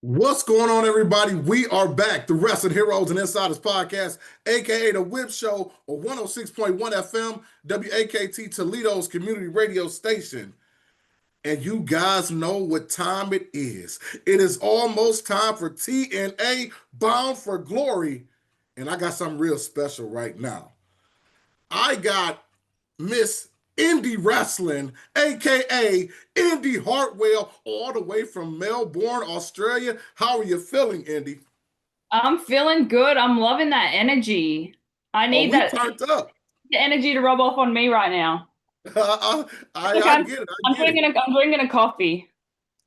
What's going on, everybody? We are back, the Wrestling Heroes and Insiders Podcast, aka the Whip Show on 106.1 FM, WAKT Toledo's community radio station. And you guys know what time it is. It is almost time for TNA Bound for Glory. And I got something real special right now. I got Miss Indie Wrestling, aka Indi Hartwell, all the way from Melbourne, Australia. How are you feeling, Indy? I'm feeling good. I'm loving that energy. I Oh, need we that turned up. energy to rub off on me right now. I, I think I get it. I I'm get it. drinking a coffee.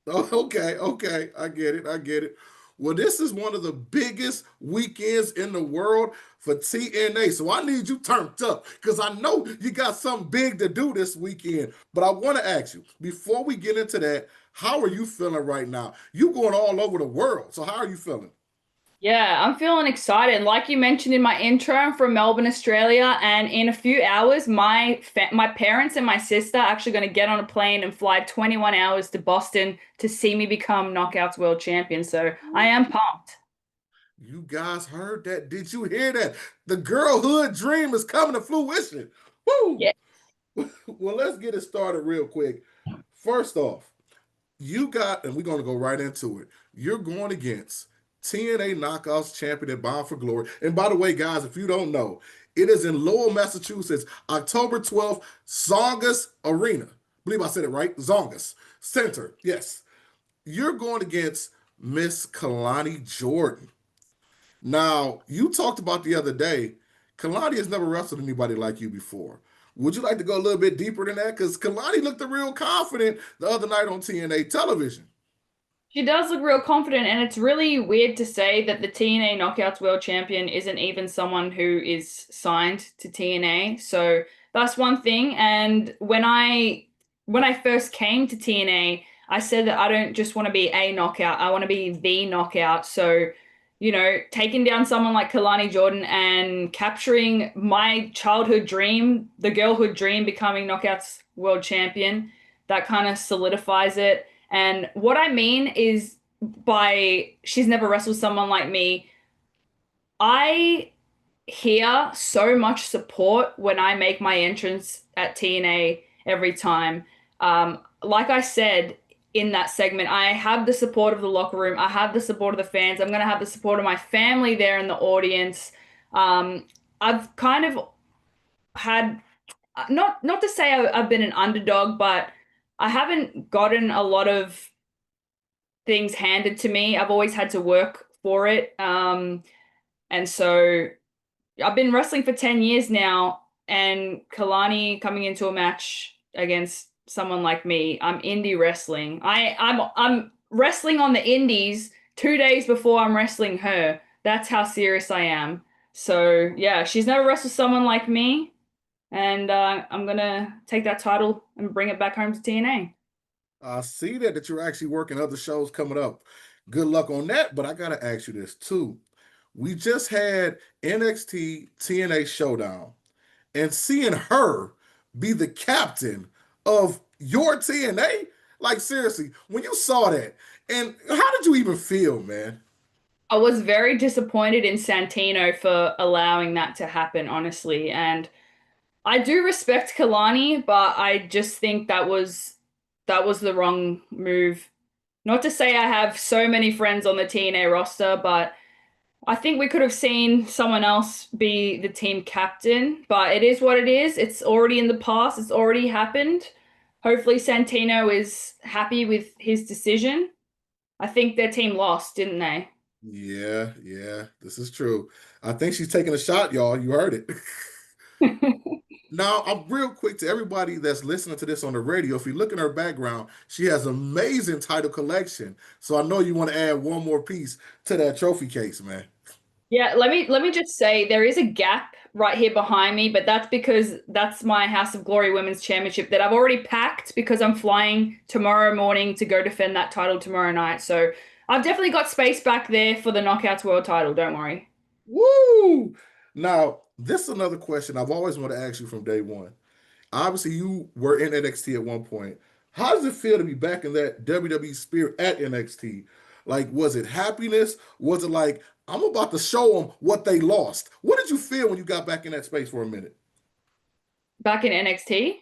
Oh, okay. I get it. I get it. Well, this is one of the biggest weekends in the world for TNA. So I need you turned up because I know you got something big to do this weekend. But I want to ask you, before we get into that, how are you feeling right now? You going all over the world. So how are you feeling? Yeah, I'm feeling excited. Like you mentioned in my intro, I'm from Melbourne, Australia, and in a few hours, my parents and my sister are actually going to get on a plane and fly 21 hours to Boston to see me become Knockouts World Champion. So I am pumped. You guys heard that? Did you hear that? The girlhood dream is coming to fruition. Woo! Yeah. Well, let's get it started real quick. First off, and we're going to go right into it. You're going against TNA Knockouts champion at Bound for Glory. And by the way, guys, if you don't know, it is in Lowell, Massachusetts, October 12th, Zongas Arena. I believe I said it right. Zongas Center. Yes. You're going against Miss Kehlani Jordan. Now, you talked about the other day, Kehlani has never wrestled anybody like you before. Would you like to go a little bit deeper than that? Because Kehlani looked real confident the other night on TNA television. She does look real confident, and it's really weird to say that the TNA Knockouts World Champion isn't even someone who is signed to TNA. So that's one thing. And when I first came to TNA, I said that I don't just want to be a knockout, I want to be the knockout. So, taking down someone like Kehlani Jordan and capturing my childhood dream, the girlhood dream, becoming Knockouts World Champion, that kind of solidifies it. And what I mean is by she's never wrestled someone like me, I hear so much support when I make my entrance at TNA every time. Like I said in that segment, I have the support of the locker room. I have the support of the fans. I'm going to have the support of my family there in the audience. Um, I've kind of had not to say I've been an underdog, but I haven't gotten a lot of things handed to me. I've always had to work for it. And so I've been wrestling for 10 years now, and Kalani coming into a match against someone like me, I'm indie wrestling. I'm wrestling on the indies 2 days before I'm wrestling her. That's how serious I am. So yeah, she's never wrestled someone like me, and I'm gonna take that title and bring it back home to TNA. I see that you're actually working other shows coming up. Good luck on that. But I got to ask you this too. We just had NXT TNA Showdown, and seeing her be the captain of your TNA, like seriously, when you saw that, and how did you even feel, man? I was very disappointed in Santino for allowing that to happen, honestly. And I do respect Kalani, but I just think that was the wrong move. Not to say I have so many friends on the TNA roster, but I think we could have seen someone else be the team captain, but it is what it is. It's already in the past. It's already happened. Hopefully Santino is happy with his decision. I think their team lost, didn't they? Yeah, this is true. I think she's taking a shot, y'all. You heard it. Now, I'm real quick to everybody that's listening to this on the radio. If you look in her background, she has amazing title collection. So I know you want to add one more piece to that trophy case, man. Yeah, let me just say there is a gap right here behind me, but that's because that's my House of Glory Women's Championship that I've already packed because I'm flying tomorrow morning to go defend that title tomorrow night. So I've definitely got space back there for the Knockouts World title, don't worry. Woo! Now, this is another question I've always wanted to ask you from day one. Obviously, you were in NXT at one point. How does it feel to be back in that WWE spirit at NXT? Like, was it happiness? Was it like, I'm about to show them what they lost? What did you feel when you got back in that space for a minute? Back in NXT.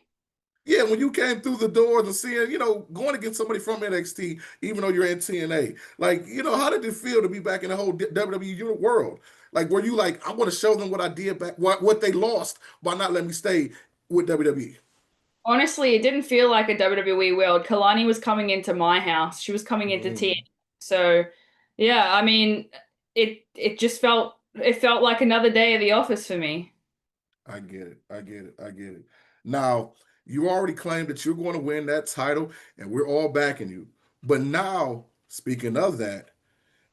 Yeah, when you came through the doors and seeing, going against somebody from NXT, even though you're in TNA, like, how did it feel to be back in the whole WWE world? Like, were you like, I want to show them what I did back, what they lost by not letting me stay with WWE? Honestly, it didn't feel like a WWE world. Kalani was coming into my house. She was coming into Mm, TNA. So, yeah, I mean, it just felt like another day of the office for me. I get it. I get it. I get it. Now, you already claimed that you're going to win that title, and we're all backing you. But now, speaking of that,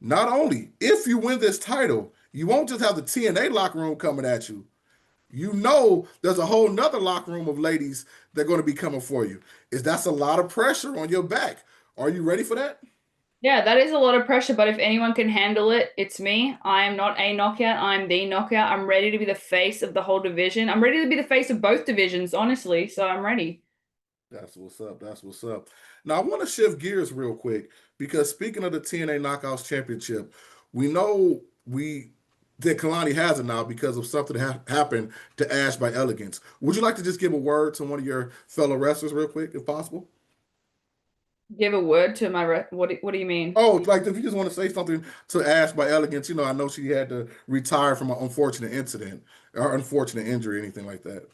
not only if you win this title, you won't just have the TNA locker room coming at you. There's a whole nother locker room of ladies that are going to be coming for you. That's a lot of pressure on your back. Are you ready for that? Yeah, that is a lot of pressure, but if anyone can handle it, it's me. I am not a knockout. I'm the knockout. I'm ready to be the face of the whole division. I'm ready to be the face of both divisions, honestly. So I'm ready. That's what's up. That's what's up. Now I want to shift gears real quick because speaking of the TNA Knockouts Championship, we know we that Kalani has it now because of something that happened to Ash by Elegance. Would you like to just give a word to one of your fellow wrestlers real quick, if possible? Give a word to my what do you mean? Oh, like if you just want to say something to Ash by Elegance, I know she had to retire from an unfortunate incident or unfortunate injury, anything like that.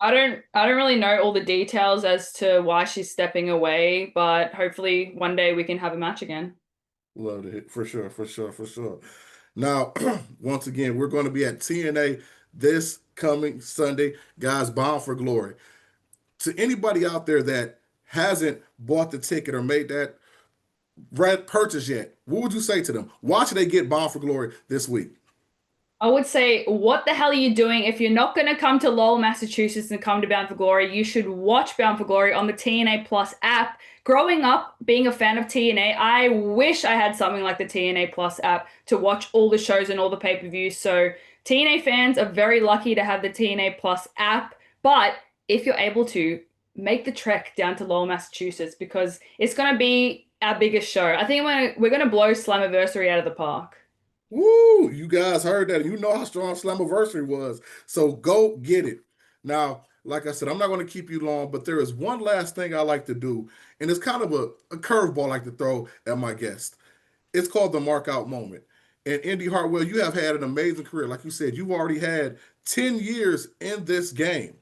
I don't really know all the details as to why she's stepping away, but hopefully one day we can have a match again. Love it for sure, for sure, for sure. Now, once again, we're going to be at TNA this coming Sunday, guys. Bound for Glory. To anybody out there that hasn't bought the ticket or made that red purchase yet, what would you say to them? Why should they get Bound for Glory this week? I would say, what the hell are you doing? If you're not going to come to Lowell, Massachusetts and come to Bound for Glory, you should watch Bound for Glory on the TNA Plus app. Growing up, being a fan of TNA, I wish I had something like the TNA Plus app to watch all the shows and all the pay-per-views. So TNA fans are very lucky to have the TNA Plus app. But if you're able to, make the trek down to Lowell, Massachusetts, because it's going to be our biggest show. I think we're going to blow Slammiversary out of the park. Woo! You guys heard that. You know how strong Slammiversary was. So go get it. Now, like I said, I'm not going to keep you long, but there is one last thing I like to do, and it's kind of a curveball I like to throw at my guest. It's called the mark out moment. And Indi Hartwell, you have had an amazing career. Like you said, you've already had 10 years in this game.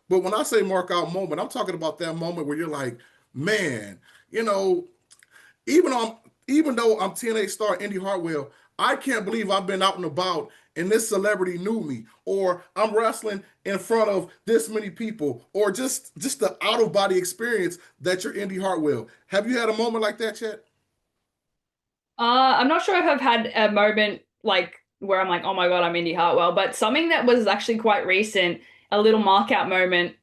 But when I say mark out moment, I'm talking about that moment where you're like, man, you know, even though I'm TNA star Indi Hartwell, I can't believe I've been out and about and this celebrity knew me, or I'm wrestling in front of this many people, or just the out of body experience that you're Indi Hartwell. Have you had a moment like that yet? I'm not sure if I've had a moment like where I'm like, oh my God, I'm Indy Hartwell, but something that was actually quite recent, a little mark out moment.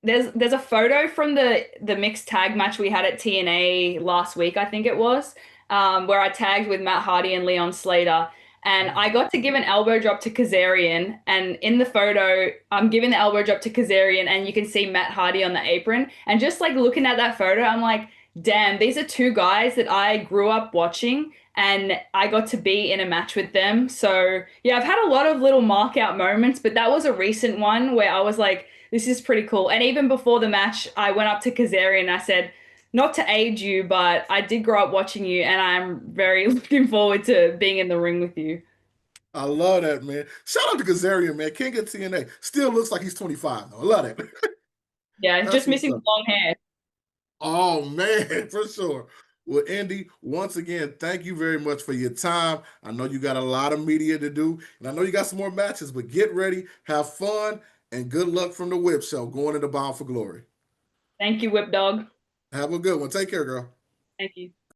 There's a photo from the mixed tag match we had at TNA last week, I think it was, where I tagged with Matt Hardy and Leon Slater. And I got to give an elbow drop to Kazarian. And in the photo, I'm giving the elbow drop to Kazarian, and you can see Matt Hardy on the apron. And just like looking at that photo, I'm like, damn, these are two guys that I grew up watching, and I got to be in a match with them. So yeah, I've had a lot of little mark out moments, but that was a recent one where I was like, this is pretty cool. And even before the match, I went up to Kazarian and I said, not to age you, but I did grow up watching you, and I'm very looking forward to being in the ring with you. I love that, man. Shout out to Kazarian, man. King of TNA. Still looks like he's 25, though. I love that. Yeah, That's just what's missing up. the long hair. Oh, man, for sure. Well, Indi, once again, thank you very much for your time. I know you got a lot of media to do, and I know you got some more matches, but get ready, have fun, and good luck from the Whip Show going into Bound for Glory. Thank you, Whip Dog. Have a good one. Take care, girl. Thank you.